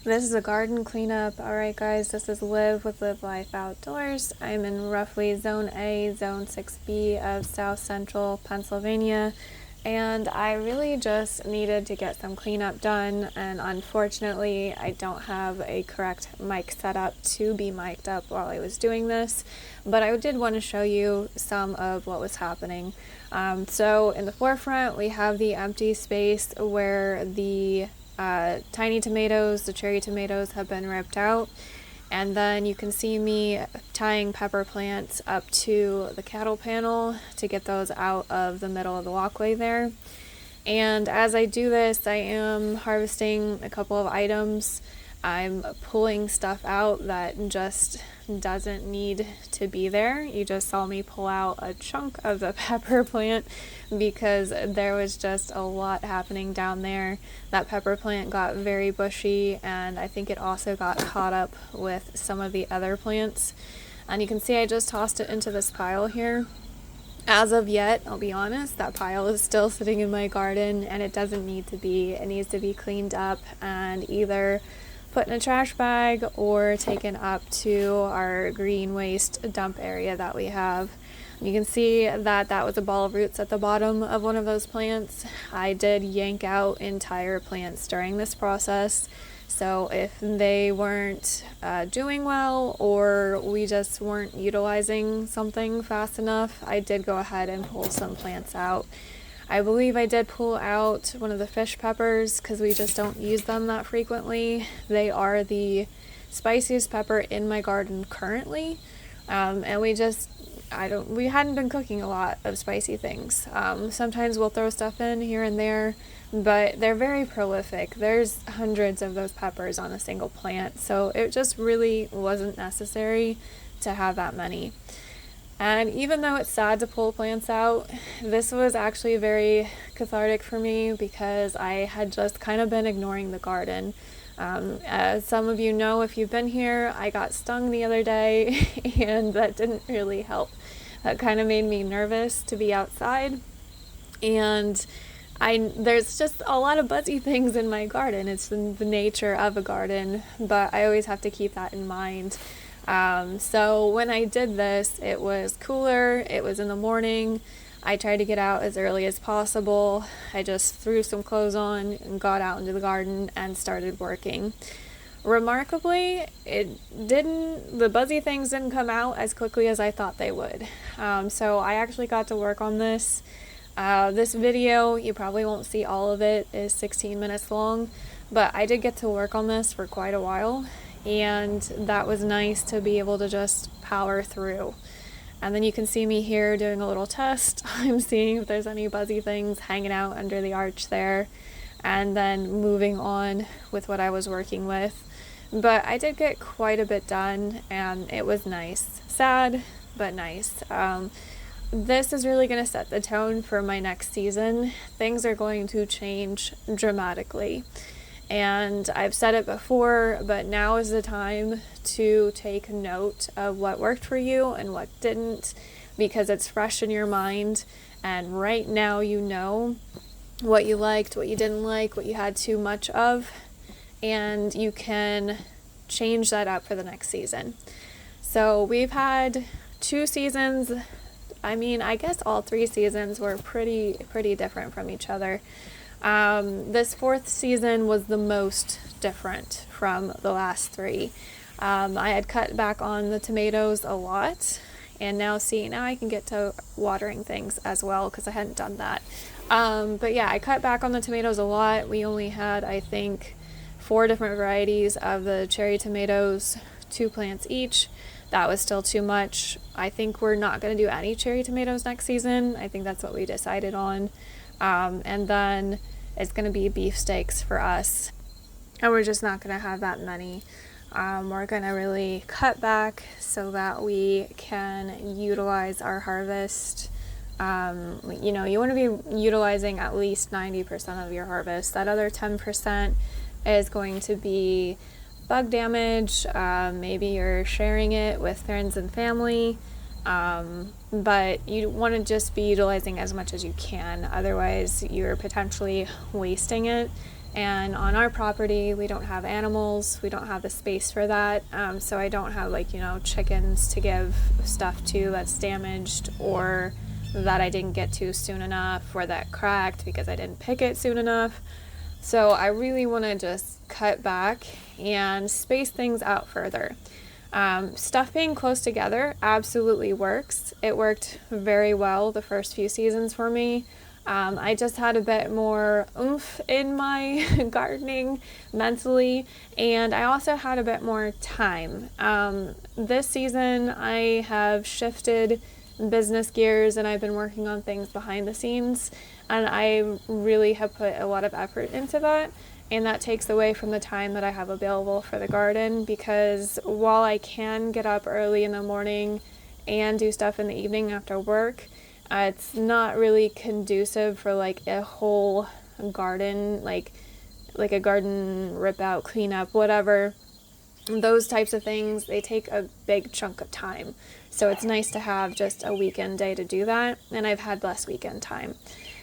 This is a garden cleanup. Alright guys, this is Liv with Live Life Outdoors. I'm in roughly Zone A, Zone 6B of South Central Pennsylvania, and I really just needed to get some cleanup done, and unfortunately I don't have a correct mic set up to be mic'd up while I was doing this, but I did want to show you some of what was happening. So in the forefront we have the empty space where the tiny tomatoes, the cherry tomatoes, have been ripped out, and then you can see me tying pepper plants up to the cattle panel to get those out of the middle of the walkway there. And as I do this, I am harvesting a couple of items. I'm pulling stuff out that just doesn't need to be there. You just saw me pull out a chunk of the pepper plant because there was just a lot happening down there. That pepper plant got very bushy, and I think it also got caught up with some of the other plants. And you can see I just tossed it into this pile here. As of yet, I'll be honest, that pile is still sitting in my garden and it doesn't need to be. It needs to be cleaned up and either put in a trash bag or taken up to our green waste dump area that we have. You can see that that was a ball of roots at the bottom of one of those plants. I did yank out entire plants during this process, so if they weren't doing well or we just weren't utilizing something fast enough, I did go ahead and pull some plants out. I believe I did pull out one of the fish peppers because we just don't use them that frequently. They are the spiciest pepper in my garden currently, and we hadn't been cooking a lot of spicy things. Sometimes we'll throw stuff in here and there, but they're very prolific. There's hundreds of those peppers on a single plant, so it just really wasn't necessary to have that many. And even though it's sad to pull plants out, this was actually very cathartic for me because I had just kind of been ignoring the garden. As some of you know, if you've been here, I got stung the other day and that didn't really help. That kind of made me nervous to be outside. And there's just a lot of buzzy things in my garden. It's the nature of a garden, but I always have to keep that in mind. So when I did this, it was cooler, it was in the morning. I tried to get out as early as possible. I just threw some clothes on and got out into the garden and started working. Remarkably, the buzzy things didn't come out as quickly as I thought they would. So I actually got to work on this. This video, you probably won't see all of it, is 16 minutes long, but I did get to work on this for quite a while. And that was nice to be able to just power through. And then you can see me here doing a little test. I'm seeing if there's any buzzy things hanging out under the arch there, and then moving on with what I was working with. But I did get quite a bit done, and it was nice. Sad, but nice. This is really going to set the tone for my next season. Things are going to change dramatically. And I've said it before, but now is the time to take note of what worked for you and what didn't, because it's fresh in your mind. And right now you know what you liked, what you didn't like, what you had too much of, and you can change that up for the next season. So we've had 2 seasons. I guess all 3 seasons were pretty different from each other. This 4th season was the most different from the last 3. I had cut back on the tomatoes a lot, and now I can get to watering things as well because I hadn't done that. But yeah, I cut back on the tomatoes a lot. We only had, I think, 4 different varieties of the cherry tomatoes, 2 plants each. That was still too much. I think we're not going to do any cherry tomatoes next season. I think that's what we decided on. And then it's going to be beef steaks for us. And we're just not going to have that many. We're going to really cut back so that we can utilize our harvest. You want to be utilizing at least 90% of your harvest. That other 10% is going to be bug damage. Maybe you're sharing it with friends and family. But you want to just be utilizing as much as you can. Otherwise, you're potentially wasting it And on our property, we don't have animals, we don't have the space for that. So I don't have like, chickens to give stuff to that's damaged, or that I didn't get to soon enough, or that cracked because I didn't pick it soon enough. So I really want to just cut back and space things out further. Stuff being close together absolutely works. It worked very well the first few seasons for me. I just had a bit more oomph in my gardening mentally, and I also had a bit more time. This season I have shifted business gears and I've been working on things behind the scenes, and I really have put a lot of effort into that. And that takes away from the time that I have available for the garden, because while I can get up early in the morning and do stuff in the evening after work, it's not really conducive for like a whole garden, like a garden rip out, clean up, whatever. Those types of things, they take a big chunk of time. So it's nice to have just a weekend day to do that, and I've had less weekend time.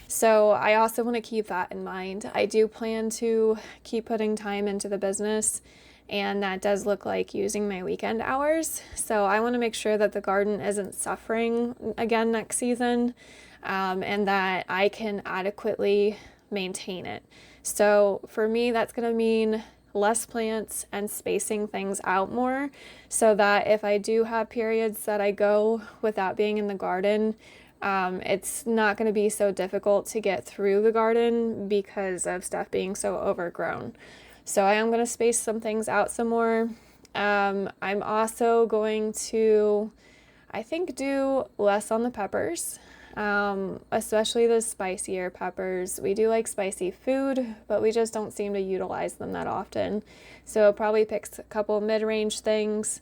So I also want to keep that in mind. I do plan to keep putting time into the business, and that does look like using my weekend hours. So I want to make sure that the garden isn't suffering again next season, and that I can adequately maintain it. So for me, that's going to mean less plants and spacing things out more, so that if I do have periods that I go without being in the garden, it's not going to be so difficult to get through the garden because of stuff being so overgrown. So I am going to space some things out some more. I'm also going to, I think, do less on the peppers, especially the spicier peppers. We do like spicy food, but we just don't seem to utilize them that often. So I'll probably pick a couple mid-range things.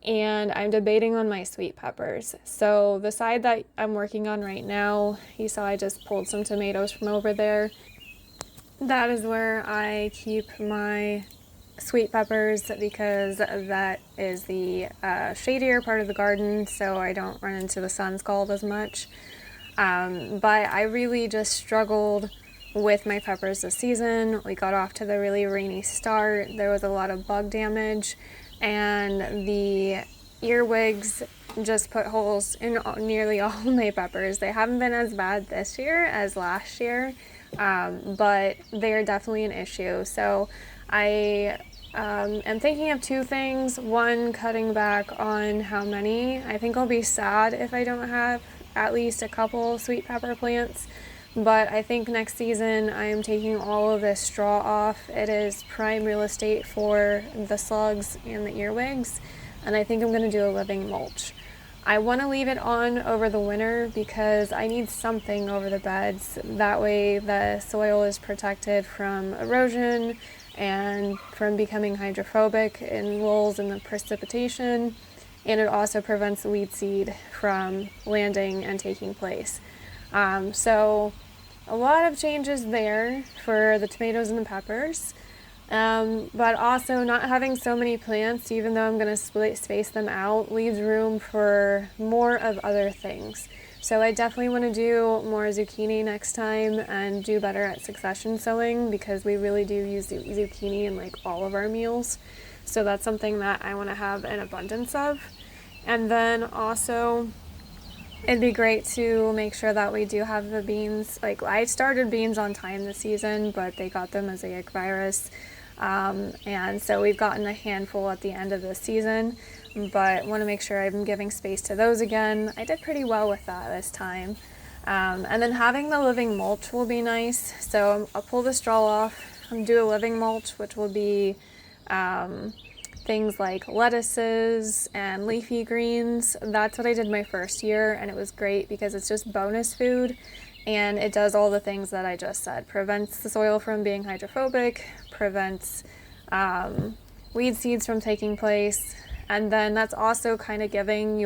And I'm debating on my sweet peppers. So the side that I'm working on right now, you saw I just pulled some tomatoes from over there. That is where I keep my sweet peppers, because that is the shadier part of the garden, so I don't run into the sun scald as much. But I really just struggled with my peppers this season. We got off to the really rainy start. There was a lot of bug damage, and the earwigs just put holes in nearly all of my peppers. They haven't been as bad this year as last year, but they are definitely an issue. So I am thinking of two things. One, cutting back on how many. I think I'll be sad if I don't have at least a couple sweet pepper plants. But I think next season I am taking all of this straw off. It is prime real estate for the slugs and the earwigs, and I think I'm going to do a living mulch. I want to leave it on over the winter because I need something over the beds. That way the soil is protected from erosion and from becoming hydrophobic in lulls in the precipitation, and it also prevents the weed seed from landing and taking place. So a lot of changes there for the tomatoes and the peppers, but also not having so many plants, even though I'm going to space them out, leaves room for more of other things. So I definitely want to do more zucchini next time and do better at succession sowing, because we really do use zucchini in like all of our meals. So that's something that I want to have an abundance of. And then also, it'd be great to make sure that we do have the beans. Like, I started beans on time this season, but they got the mosaic virus. And so we've gotten a handful at the end of the season, but want to make sure I'm giving space to those again. I did pretty well with that this time. And then having the living mulch will be nice. So I'll pull the straw off and do a living mulch, which will be things like lettuces and leafy greens. That's what I did my first year, and it was great because it's just bonus food, and it does all the things that I just said. Prevents the soil from being hydrophobic, prevents weed seeds from taking place, and then that's also kind of giving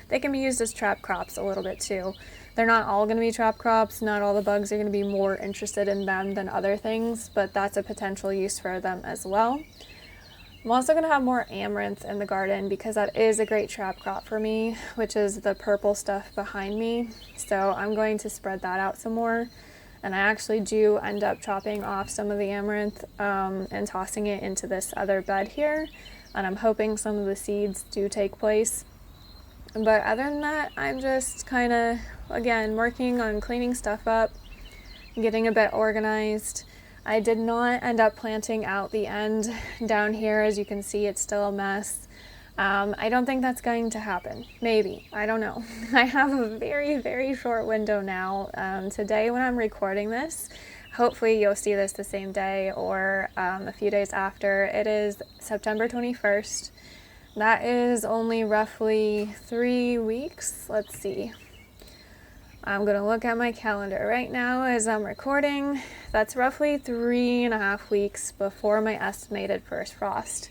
they can be used as trap crops a little bit too. They're not all going to be trap crops. Not all the bugs are going to be more interested in them than other things, but that's a potential use for them as well. I'm also going to have more amaranth in the garden because that is a great trap crop for me, which is the purple stuff behind me. So I'm going to spread that out some more. And I actually do end up chopping off some of the amaranth and tossing it into this other bed here. And I'm hoping some of the seeds do take place. But other than that, I'm just kind of, again, working on cleaning stuff up, getting a bit organized. I did not end up planting out the end down here. As you can see, it's still a mess. I don't think that's going to happen. Maybe. I don't know. I have a very, very short window now. Today when I'm recording this, hopefully you'll see this the same day or a few days after. It is September 21st. That is only roughly 3 weeks. Let's see. I'm going to look at my calendar right now as I'm recording. That's roughly 3.5 weeks before my estimated first frost.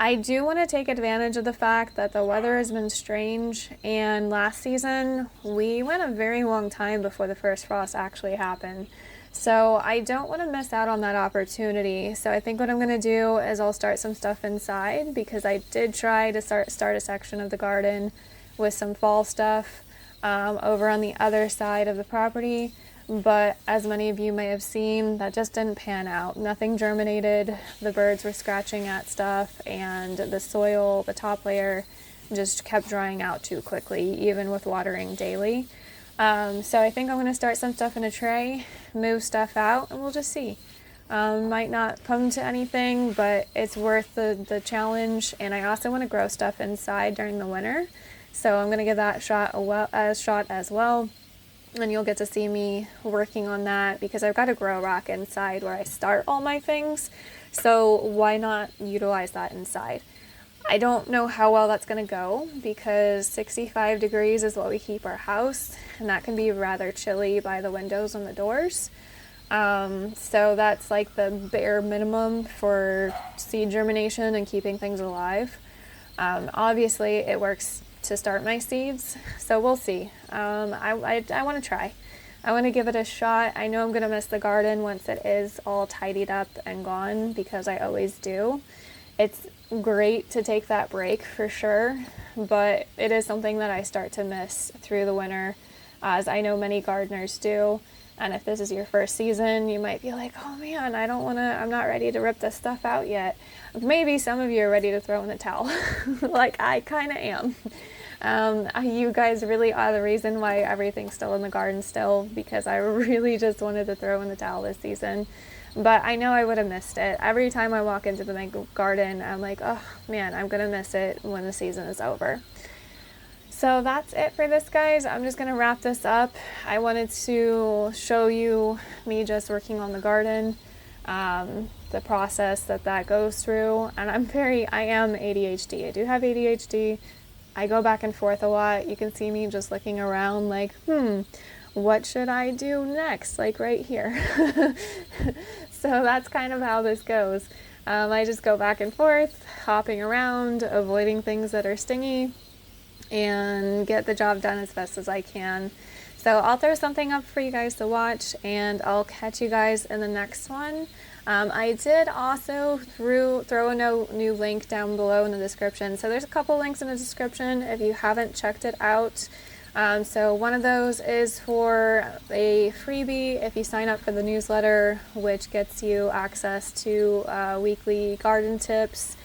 I do want to take advantage of the fact that the weather has been strange, and last season we went a very long time before the first frost actually happened. So I don't want to miss out on that opportunity. So I think what I'm going to do is I'll start some stuff inside, because I did try to start a section of the garden with some fall stuff over on the other side of the property. But as many of you may have seen, that just didn't pan out. Nothing germinated. The birds were scratching at stuff, and the soil, the top layer, just kept drying out too quickly, even with watering daily. So I think I'm going to start some stuff in a tray, move stuff out, and we'll just see. Might not come to anything, but it's worth the challenge. And I also want to grow stuff inside during the winter, so I'm going to give that shot as well. And you'll get to see me working on that, because I've got a grow rack inside where I start all my things. So why not utilize that inside? I don't know how well that's going to go, because 65 degrees is what we keep our house, and that can be rather chilly by the windows and the doors. So that's like the bare minimum for seed germination and keeping things alive. Obviously it works to start my seeds, so we'll see. I want to try. I want to give it a shot. I know I'm going to miss the garden once it is all tidied up and gone, because I always do. It's great to take that break for sure, but it is something that I start to miss through the winter, as I know many gardeners do. And if this is your first season, you might be like, oh man, I'm not ready to rip this stuff out yet. Maybe some of you are ready to throw in the towel, like I kind of am. You guys really are the reason why everything's still in the garden still, because I really just wanted to throw in the towel this season. But I know I would have missed it. Every time I walk into the garden, I'm like, oh man, I'm going to miss it when the season is over. So that's it for this, guys. I'm just going to wrap this up. I wanted to show you me just working on the garden, the process that goes through. And I am ADHD. I do have ADHD. I go back and forth a lot. You can see me just looking around like, what should I do next? Like right here. So that's kind of how this goes. I just go back and forth, hopping around, avoiding things that are stingy, and get the job done as best as I can. So I'll throw something up for you guys to watch, and I'll catch you guys in the next one. I did also throw a new link down below in the description. So there's a couple links in the description if you haven't checked it out. So one of those is for a freebie if you sign up for the newsletter, which gets you access to weekly garden tips.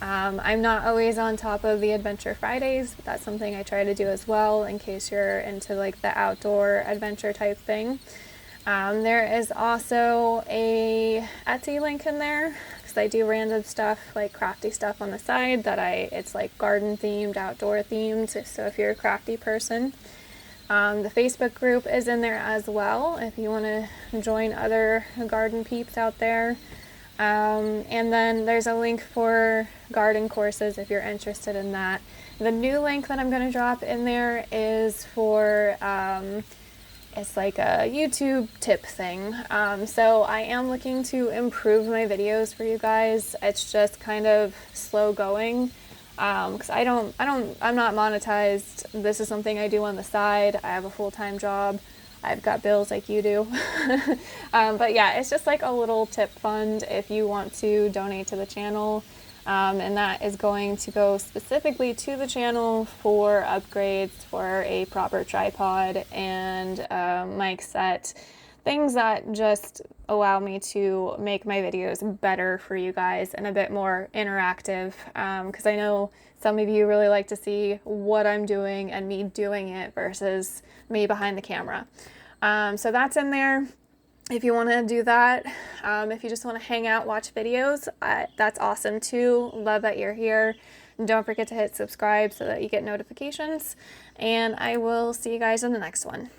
I'm not always on top of the Adventure Fridays, but that's something I try to do as well in case you're into like the outdoor adventure type thing. There is also a Etsy link in there, because I do random stuff like crafty stuff on the side it's like garden themed, outdoor themed. So if you're a crafty person, the Facebook group is in there as well if you want to join other garden peeps out there. And then there's a link for garden courses if you're interested in that. The new link that I'm going to drop in there is for, it's like a YouTube tip thing. So I am looking to improve my videos for you guys. It's just kind of slow going. Because I'm not monetized. This is something I do on the side. I have a full-time job. I've got bills like you do. But yeah, it's just like a little tip fund if you want to donate to the channel. And that is going to go specifically to the channel for upgrades for a proper tripod and mic set. things that just allow me to make my videos better for you guys and a bit more interactive, because I know some of you really like to see what I'm doing and me doing it versus me behind the camera. So that's in there. If you want to do that, if you just want to hang out, watch videos, that's awesome too. Love that you're here. And don't forget to hit subscribe so that you get notifications. And I will see you guys in the next one.